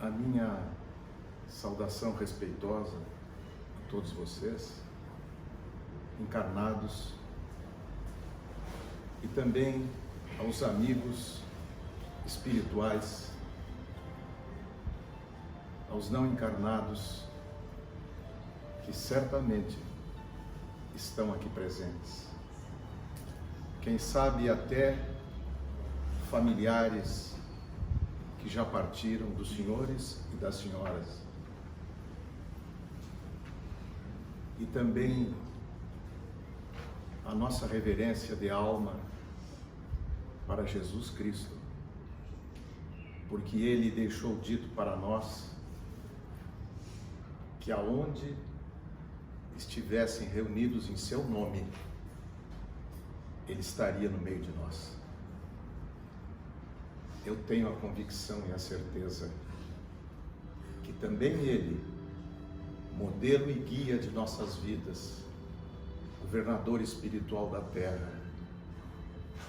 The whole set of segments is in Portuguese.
a minha saudação respeitosa a todos vocês, encarnados, e também aos amigos espirituais, aos não encarnados, que certamente estão aqui presentes. Quem sabe até familiares que já partiram, dos senhores e das senhoras. E também a nossa reverência de alma para Jesus Cristo, porque Ele deixou dito para nós que aonde estivessem reunidos em seu nome, Ele estaria no meio de nós. Eu tenho a convicção e a certeza que também Ele, modelo e guia de nossas vidas, governador espiritual da terra,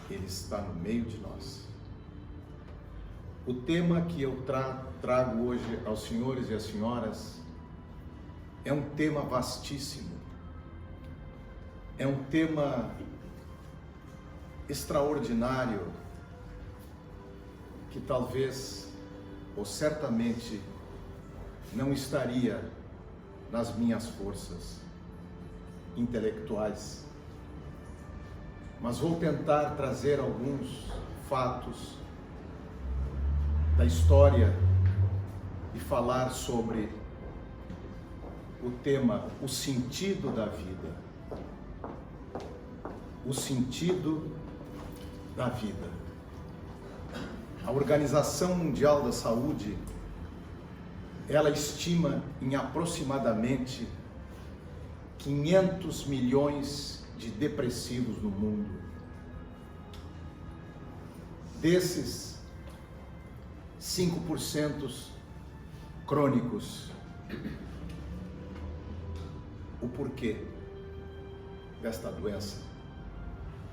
Ele está no meio de nós. O tema que eu trago hoje aos senhores e às senhoras é um tema vastíssimo, é um tema extraordinário, que talvez, ou certamente, não estaria nas minhas forças intelectuais. Mas vou tentar trazer alguns fatos da história e falar sobre o tema, o sentido da vida. O sentido da vida. A Organização Mundial da Saúde, ela estima em aproximadamente 500 milhões de depressivos no mundo. Desses, 5% crônicos. O porquê desta doença?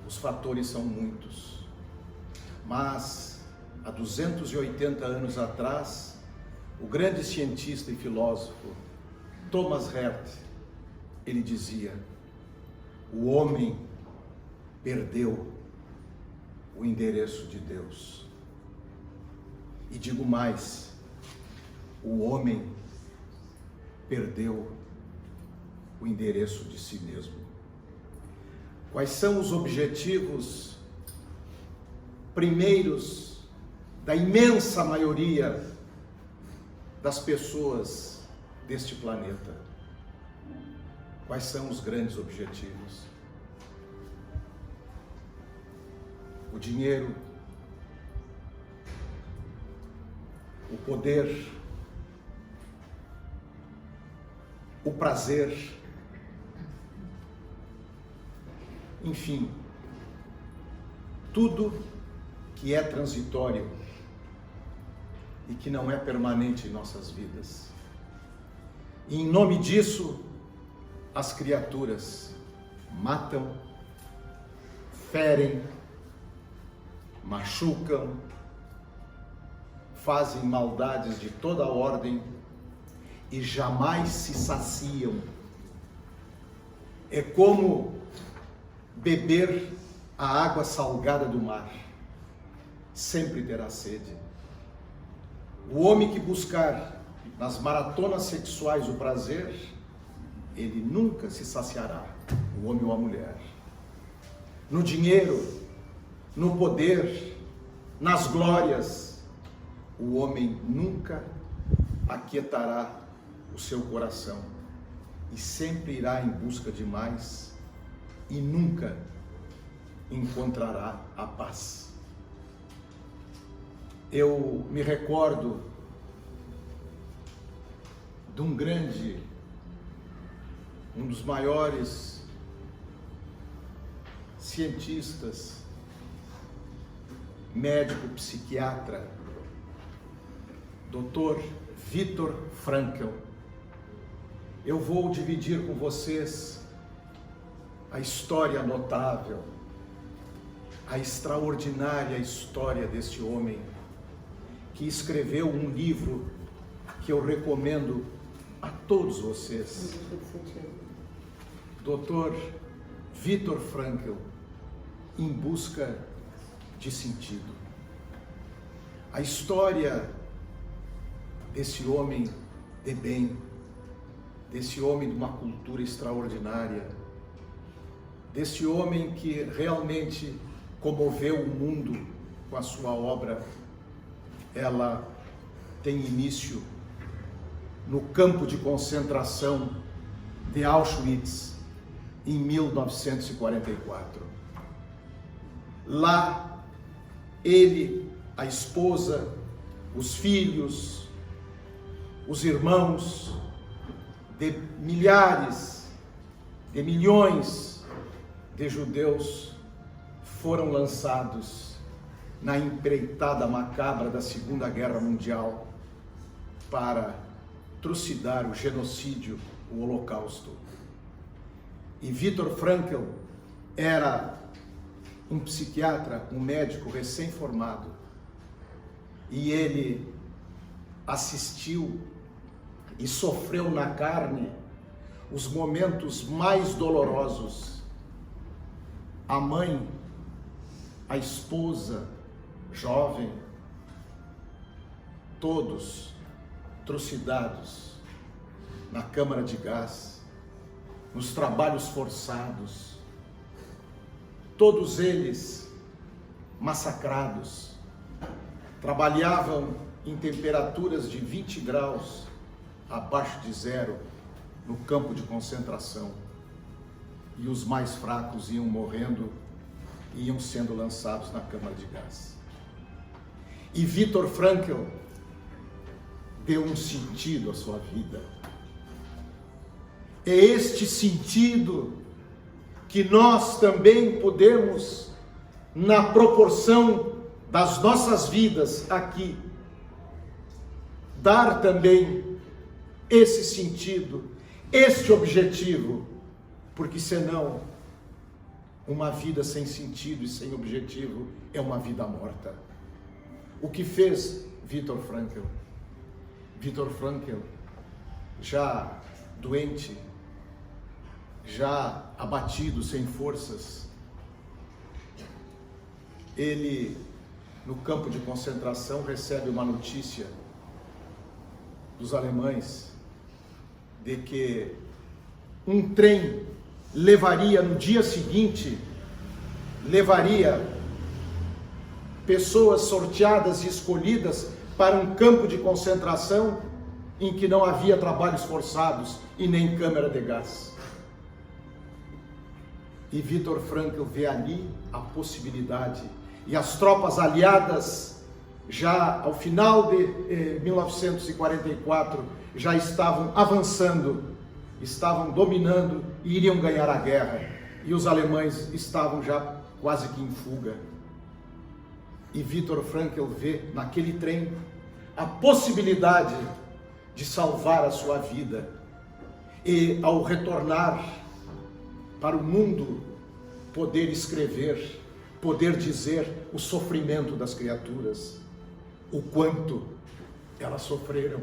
Os fatores são muitos, mas há 280 anos atrás, o grande cientista e filósofo Thomas Hert, ele dizia: o homem perdeu o endereço de Deus. E digo mais, o homem perdeu o endereço de si mesmo. Quais são os objetivos primeiros da imensa maioria das pessoas deste planeta? Quais são os grandes objetivos? O dinheiro, o poder, o prazer, enfim, tudo que é transitório e que não é permanente em nossas vidas. E em nome disso, as criaturas matam, ferem, machucam, fazem maldades de toda ordem e jamais se saciam. É como beber a água salgada do mar. Sempre terá sede. O homem que buscar nas maratonas sexuais o prazer, ele nunca se saciará, o homem ou a mulher. No dinheiro, no poder, nas glórias, o homem nunca aquietará o seu coração e sempre irá em busca de mais e nunca encontrará a paz. Eu me recordo de um dos maiores cientistas, médico psiquiatra, Dr. Viktor Frankl. Eu vou dividir com vocês a história notável, a extraordinária história deste homem que escreveu um livro que eu recomendo a todos vocês. Dr. Viktor Frankl, Em Busca de Sentido. A história desse homem de bem, desse homem de uma cultura extraordinária, desse homem que realmente comoveu o mundo com a sua obra, ela tem início no campo de concentração de Auschwitz, em 1944. Lá, ele, a esposa, os filhos, os irmãos, de milhares, de milhões de judeus foram lançados na empreitada macabra da Segunda Guerra Mundial para trucidar o genocídio, o Holocausto. E Viktor Frankl era um psiquiatra, um médico recém-formado, e ele assistiu e sofreu na carne os momentos mais dolorosos. A mãe, a esposa, jovem, todos trucidados na câmara de gás, nos trabalhos forçados, todos eles massacrados, trabalhavam em temperaturas de 20 graus abaixo de zero no campo de concentração, e os mais fracos iam morrendo e iam sendo lançados na câmara de gás. E Viktor Frankl deu um sentido à sua vida. É este sentido que nós também podemos, na proporção das nossas vidas aqui, dar também esse sentido, este objetivo, porque senão uma vida sem sentido e sem objetivo é uma vida morta. O que fez Viktor Frankl? Viktor Frankl, já doente, já abatido, sem forças, ele, no campo de concentração, recebe uma notícia dos alemães de que um trem levaria no dia seguinte, pessoas sorteadas e escolhidas para um campo de concentração em que não havia trabalhos forçados e nem câmara de gás. E Viktor Frankl vê ali a possibilidade, e as tropas aliadas, já ao final de 1944, já estavam avançando, estavam dominando e iriam ganhar a guerra, e os alemães estavam já quase que em fuga. E Viktor Frankl vê naquele trem a possibilidade de salvar a sua vida, e ao retornar para o mundo, poder escrever, poder dizer o sofrimento das criaturas, o quanto elas sofreram.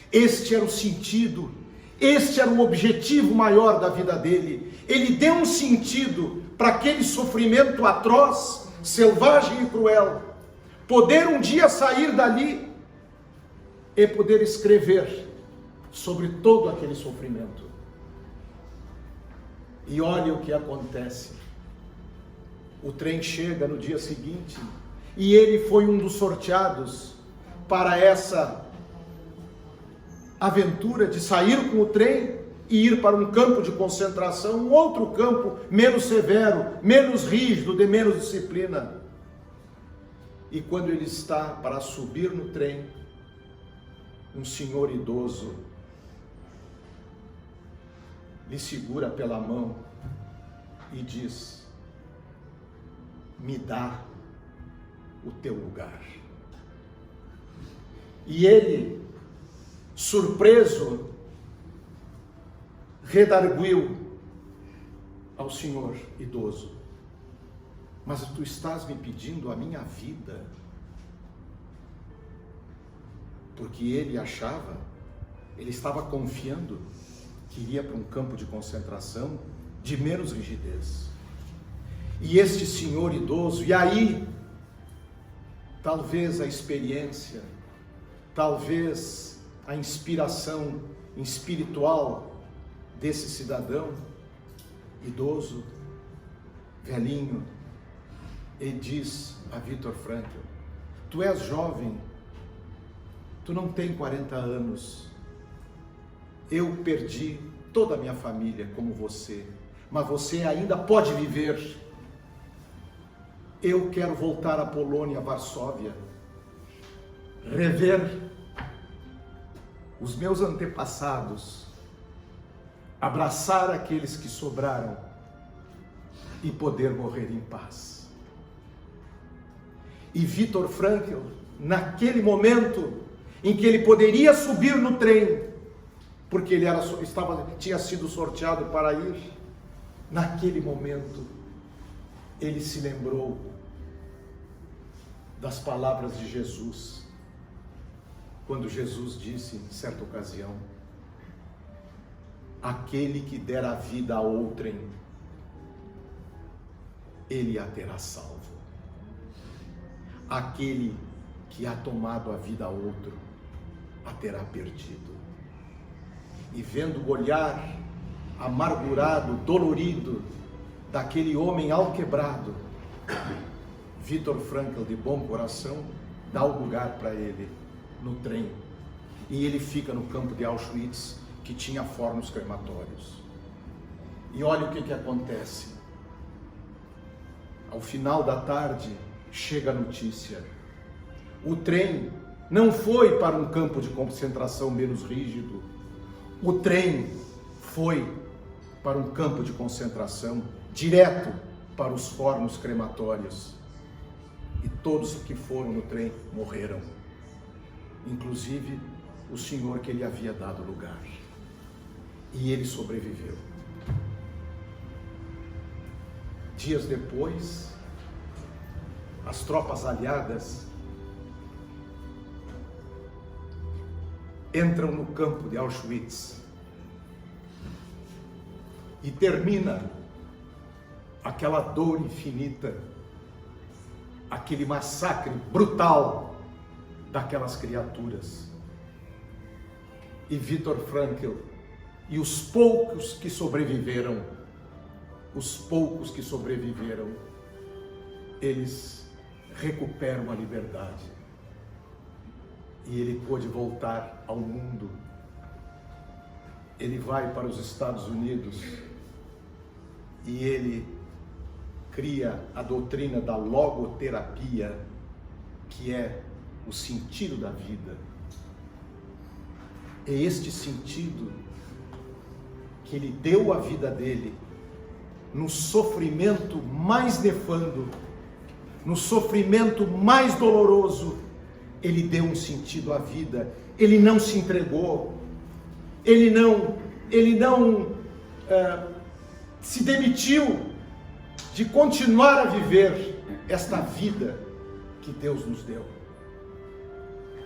Este era o sentido, este era o objetivo maior da vida dele. Ele deu um sentido para aquele sofrimento atroz, selvagem e cruel, poder um dia sair dali e poder escrever sobre todo aquele sofrimento. E olha o que acontece. O trem chega no dia seguinte e ele foi um dos sorteados para essa aventura de sair com o trem e ir para um campo de concentração, um outro campo menos severo, menos rígido, de menos disciplina. E quando ele está para subir no trem, um senhor idoso lhe segura pela mão e diz: me dá o teu lugar. E ele, surpreso, redarguiu ao senhor idoso: mas tu estás me pedindo a minha vida. porque ele achava, ele estava confiando que iria para um campo de concentração de menos rigidez. E este senhor idoso, e aí, talvez a experiência, talvez a inspiração espiritual desse cidadão idoso, velhinho, ele diz a Viktor Frankl: tu és jovem, tu não tem 40 anos, eu perdi toda a minha família como você, mas você ainda pode viver. Eu quero voltar à Polônia, Varsóvia, rever os meus antepassados, abraçar aqueles que sobraram e poder morrer em paz. E Viktor Frankl, naquele momento em que ele poderia subir no trem, porque ele tinha sido sorteado para ir, naquele momento ele se lembrou das palavras de Jesus, quando Jesus disse em certa ocasião: aquele que der a vida a outrem, ele a terá salvo. Aquele que ha tomado a vida a outro, a terá perdido. E vendo o olhar amargurado, dolorido daquele homem alquebrado, Viktor Frankl, de bom coração, dá o lugar para ele no trem. E ele fica no campo de Auschwitz, que tinha fornos crematórios. E olha o que acontece. Ao final da tarde, chega a notícia: o trem não foi para um campo de concentração menos rígido, o trem foi para um campo de concentração direto para os fornos crematórios. E todos que foram no trem morreram, inclusive o senhor que ele havia dado lugar. E ele sobreviveu. Dias depois, as tropas aliadas entram no campo de Auschwitz e termina aquela dor infinita, aquele massacre brutal daquelas criaturas. E Viktor Frankl e os poucos que sobreviveram, eles recuperam a liberdade. E ele pôde voltar ao mundo. Ele vai para os Estados Unidos e ele cria a doutrina da logoterapia, que é o sentido da vida. É este sentido que ele deu à vida dele, no sofrimento mais nefando, no sofrimento mais doloroso. Ele deu um sentido à vida. Ele não se entregou, ele não se demitiu de continuar a viver esta vida que Deus nos deu.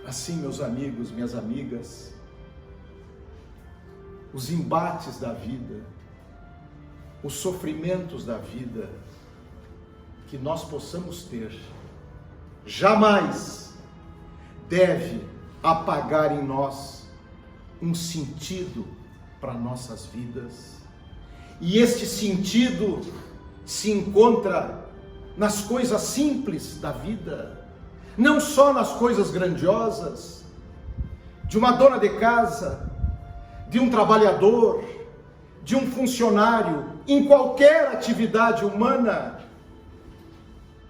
Assim, meus amigos, minhas amigas, os embates da vida, os sofrimentos da vida que nós possamos ter, jamais deve apagar em nós um sentido para nossas vidas. E este sentido se encontra nas coisas simples da vida, não só nas coisas grandiosas, de uma dona de casa, de um trabalhador, de um funcionário, em qualquer atividade humana.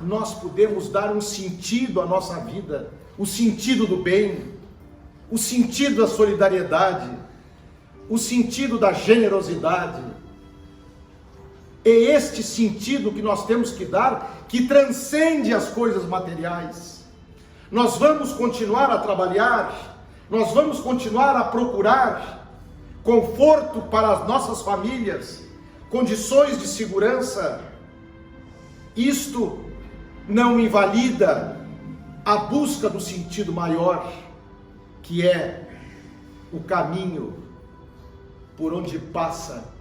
Nós podemos dar um sentido à nossa vida, o sentido do bem, o sentido da solidariedade, o sentido da generosidade. É este sentido que nós temos que dar, que transcende as coisas materiais. Nós vamos continuar a trabalhar, nós vamos continuar a procurar conforto para as nossas famílias, condições de segurança. Isto não invalida a busca do sentido maior, que é o caminho por onde passa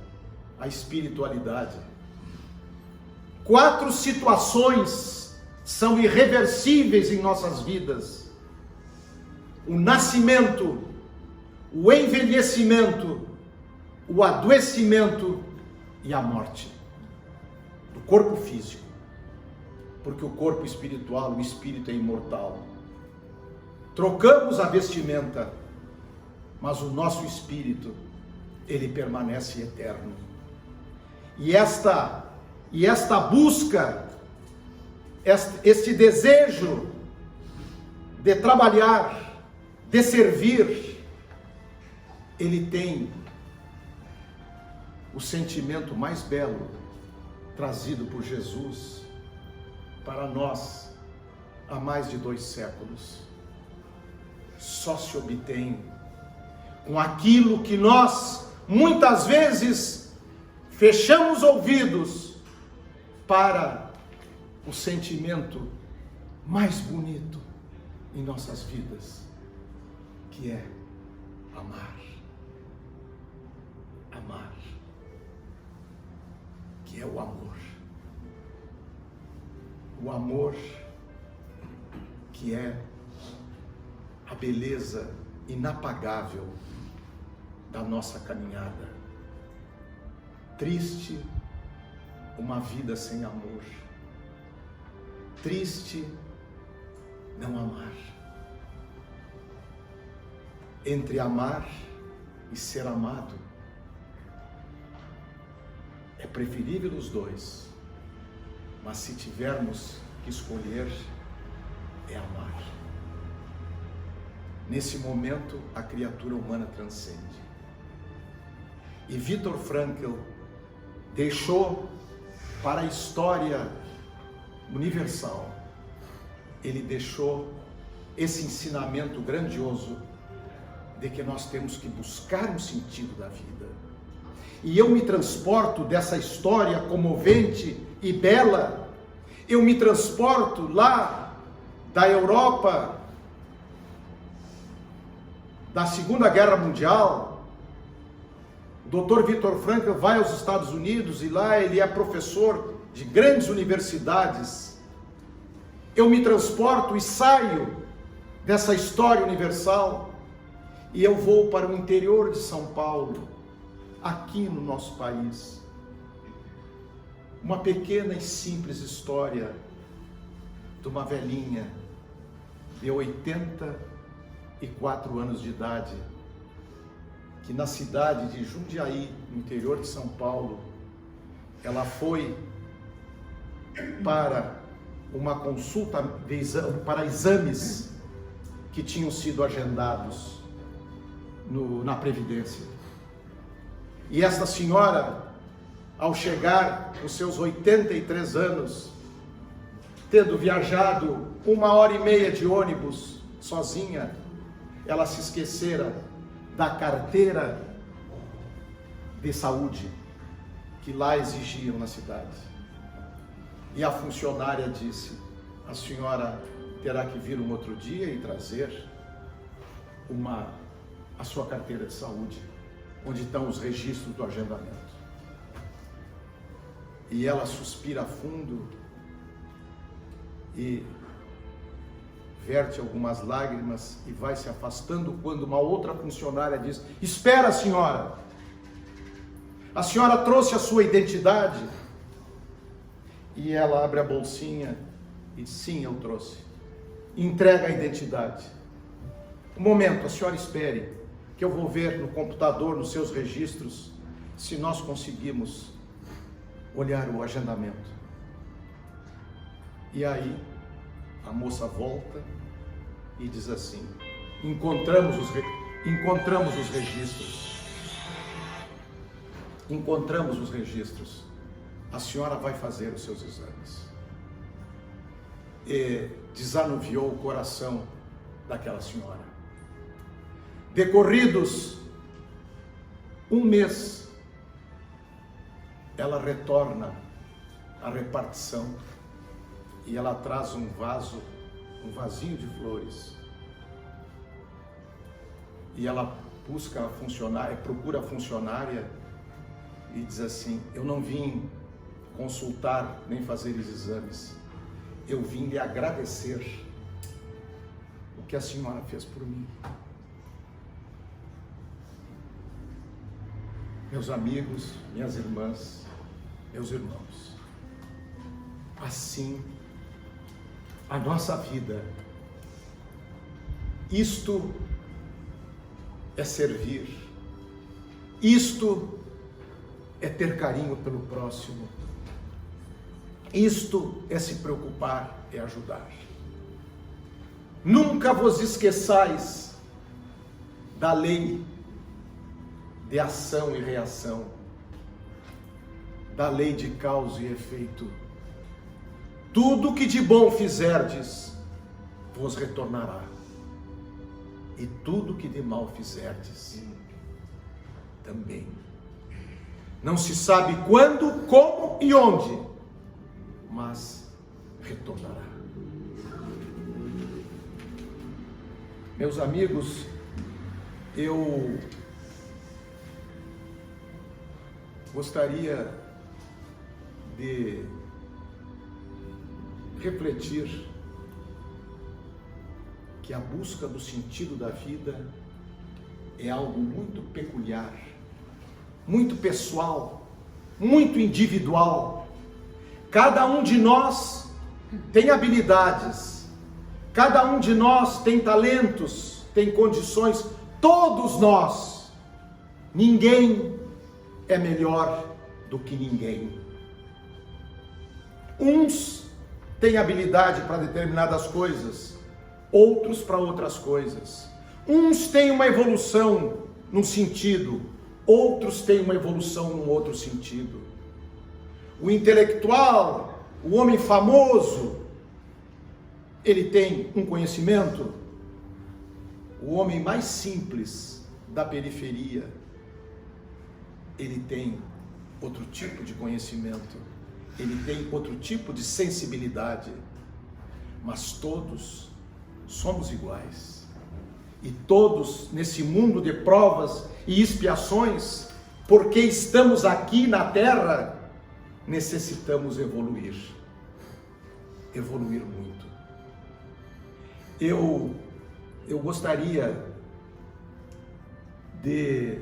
a espiritualidade. 4 situações são irreversíveis em nossas vidas: o nascimento, o envelhecimento, o adoecimento e a morte do corpo físico, porque o corpo espiritual, o espírito é imortal. Trocamos a vestimenta, mas o nosso espírito, ele permanece eterno. E esta busca, este desejo de trabalhar, de servir, ele tem o sentimento mais belo trazido por Jesus para nós há mais de 2 séculos. Só se obtém com aquilo que nós muitas vezes fechamos ouvidos para o sentimento mais bonito em nossas vidas, que é amar. Amar, que é o amor. O amor que é a beleza inapagável da nossa caminhada. Triste uma vida sem amor. Triste não amar. Entre amar e ser amado, é preferível os dois, mas se tivermos que escolher, é amar. Nesse momento, a criatura humana transcende. E Viktor Frankl deixou para a história universal, ele deixou esse ensinamento grandioso de que nós temos que buscar um sentido da vida. E eu me transporto dessa história comovente e bela, eu me transporto lá da Europa, da Segunda Guerra Mundial. O Dr. Viktor Frankl vai aos Estados Unidos e lá ele é professor de grandes universidades. Eu me transporto e saio dessa história universal e eu vou para o interior de São Paulo, aqui no nosso país. Uma pequena e simples história de uma velhinha de 84 anos de idade, que na cidade de Jundiaí, no interior de São Paulo, ela foi para uma consulta para exames que tinham sido agendados na Previdência. E esta senhora, ao chegar aos seus 83 anos, tendo viajado 1h30 de ônibus sozinha, ela se esquecera da carteira de saúde que lá exigiam na cidade. E a funcionária disse: a senhora terá que vir um outro dia e trazer a sua carteira de saúde, onde estão os registros do agendamento. E ela suspira fundo e verte algumas lágrimas e vai se afastando, quando uma outra funcionária diz: espera, senhora, a senhora trouxe a sua identidade? E ela abre a bolsinha e: sim, eu trouxe. Entrega a identidade. Um momento, a senhora espere, que eu vou ver no computador, nos seus registros, se nós conseguimos olhar o agendamento. E aí a moça volta e diz assim: encontramos os registros. Encontramos os registros. A senhora vai fazer os seus exames. E desanuviou o coração daquela senhora. Decorridos um mês, ela retorna à repartição e ela traz um vasinho de flores. e ela busca funcionária, procura a funcionária e diz assim: eu não vim consultar nem fazer os exames, eu vim lhe agradecer o que a senhora fez por mim. Meus amigos, minhas irmãs, meus irmãos, assim a nossa vida, isto é servir, isto é ter carinho pelo próximo, isto é se preocupar, é ajudar. Nunca vos esqueçais da lei de ação e reação, da lei de causa e efeito. Tudo que de bom fizerdes, vos retornará. E tudo que de mal fizerdes, também. Não se sabe quando, como e onde, mas retornará. Meus amigos, eu gostaria de refletir que a busca do sentido da vida é algo muito peculiar, muito pessoal, muito individual. Cada um de nós tem habilidades, cada um de nós tem talentos, tem condições, todos nós. Ninguém é melhor do que ninguém. Uns têm habilidade para determinadas coisas, outros para outras coisas. Uns têm uma evolução num sentido, outros têm uma evolução num outro sentido. O intelectual, o homem famoso, ele tem um conhecimento. O homem mais simples da periferia, ele tem outro tipo de conhecimento, ele tem outro tipo de sensibilidade, mas todos somos iguais. E todos, nesse mundo de provas e expiações, porque estamos aqui na terra, necessitamos evoluir. Evoluir muito. Eu gostaria de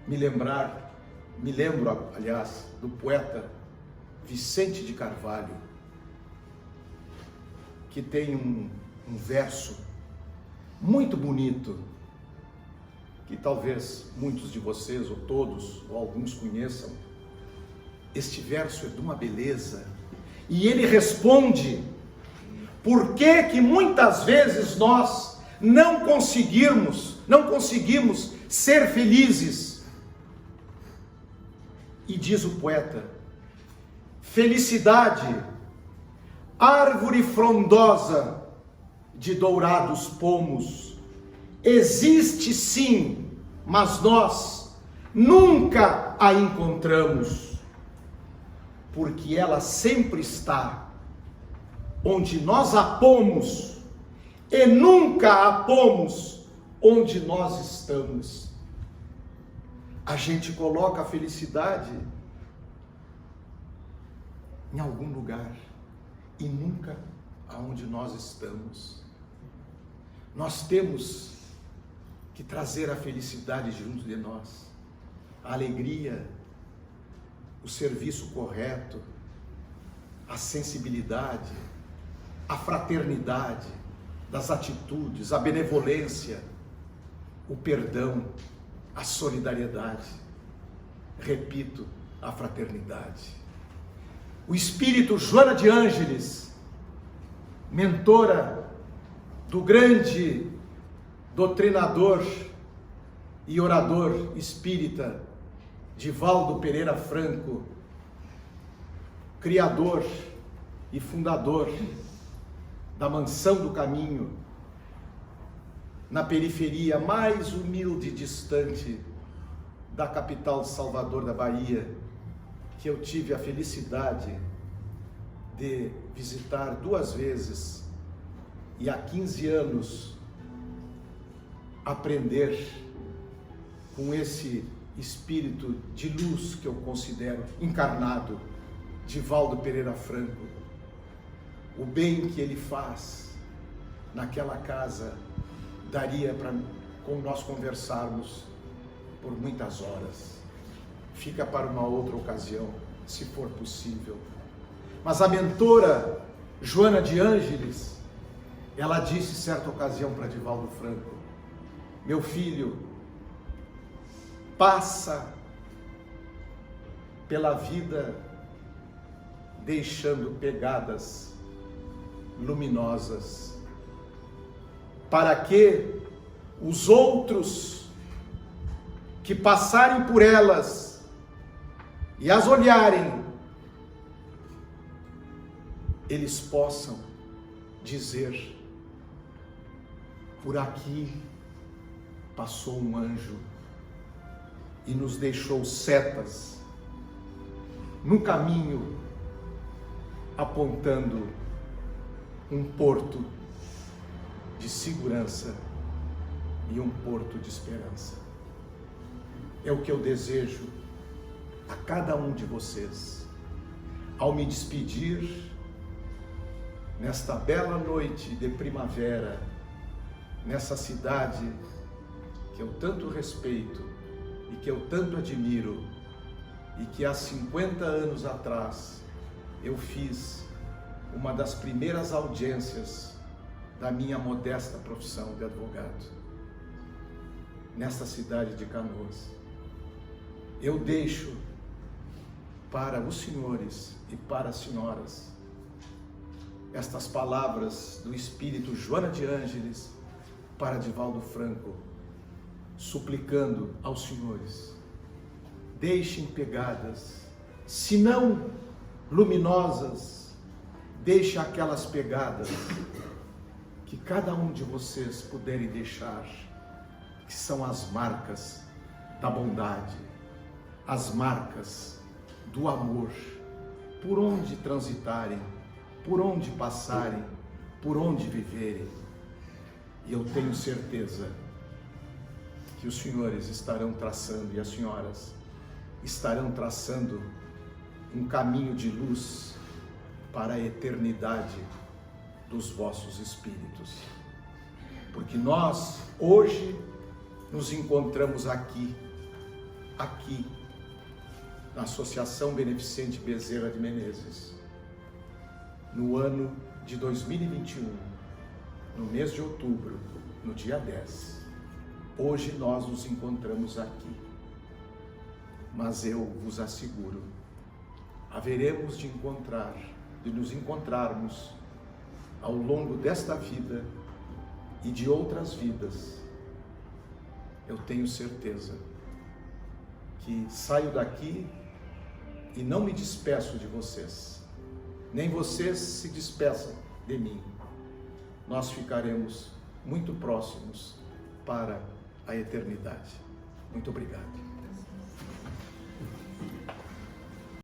me lembro, aliás, do poeta Vicente de Carvalho, que tem um verso muito bonito, que talvez muitos de vocês, ou todos, ou alguns conheçam. Este verso é de uma beleza, e ele responde por que muitas vezes nós não conseguimos ser felizes. E diz o poeta: felicidade, árvore frondosa de dourados pomos, existe sim, mas nós nunca a encontramos, porque ela sempre está onde nós a pomos, e nunca a pomos onde nós estamos. A gente coloca a felicidade em algum lugar e nunca aonde nós estamos. Nós temos que trazer a felicidade junto de nós, a alegria, o serviço correto, a sensibilidade, a fraternidade das atitudes, a benevolência, o perdão, a solidariedade, repito, a fraternidade. O espírito Joana de Ângeles, mentora do grande doutrinador e orador espírita Divaldo Pereira Franco, criador e fundador da Mansão do Caminho, na periferia mais humilde e distante da capital de Salvador da Bahia, que eu tive a felicidade de visitar 2 vezes, e há 15 anos aprender com esse espírito de luz que eu considero encarnado, Divaldo Pereira Franco, o bem que ele faz naquela casa daria para nós conversarmos por muitas horas. Fica para uma outra ocasião, se for possível. Mas a mentora Joana de Ângeles, ela disse certa ocasião para Divaldo Franco: meu filho, passa pela vida deixando pegadas luminosas, para que os outros que passarem por elas e as olharem, eles possam dizer: por aqui passou um anjo e nos deixou setas no caminho, apontando um porto de segurança e um porto de esperança. É o que eu desejo a cada um de vocês. Ao me despedir nesta bela noite de primavera, nessa cidade que eu tanto respeito e que eu tanto admiro, e que há 50 anos atrás eu fiz uma das primeiras audiências da minha modesta profissão de advogado, nesta cidade de Canoas. Eu deixo para os senhores e para as senhoras estas palavras do Espírito Joana de Ângeles para Divaldo Franco, suplicando aos senhores: deixem pegadas, se não luminosas, deixe aquelas pegadas que cada um de vocês puderem deixar, que são as marcas da bondade, as marcas do amor, por onde transitarem, por onde passarem, por onde viverem. E eu tenho certeza que os senhores estarão traçando, e as senhoras estarão traçando, um caminho de luz para a eternidade dos vossos espíritos. Porque nós, hoje, nos encontramos aqui, na Associação Beneficente Bezerra de Menezes, no ano de 2021, no mês de outubro, no dia 10. Hoje nós nos encontramos aqui. Mas eu vos asseguro, haveremos de nos encontrarmos ao longo desta vida e de outras vidas. Eu tenho certeza que saio daqui e não me despeço de vocês, nem vocês se despeçam de mim. Nós ficaremos muito próximos para a eternidade. Muito obrigado.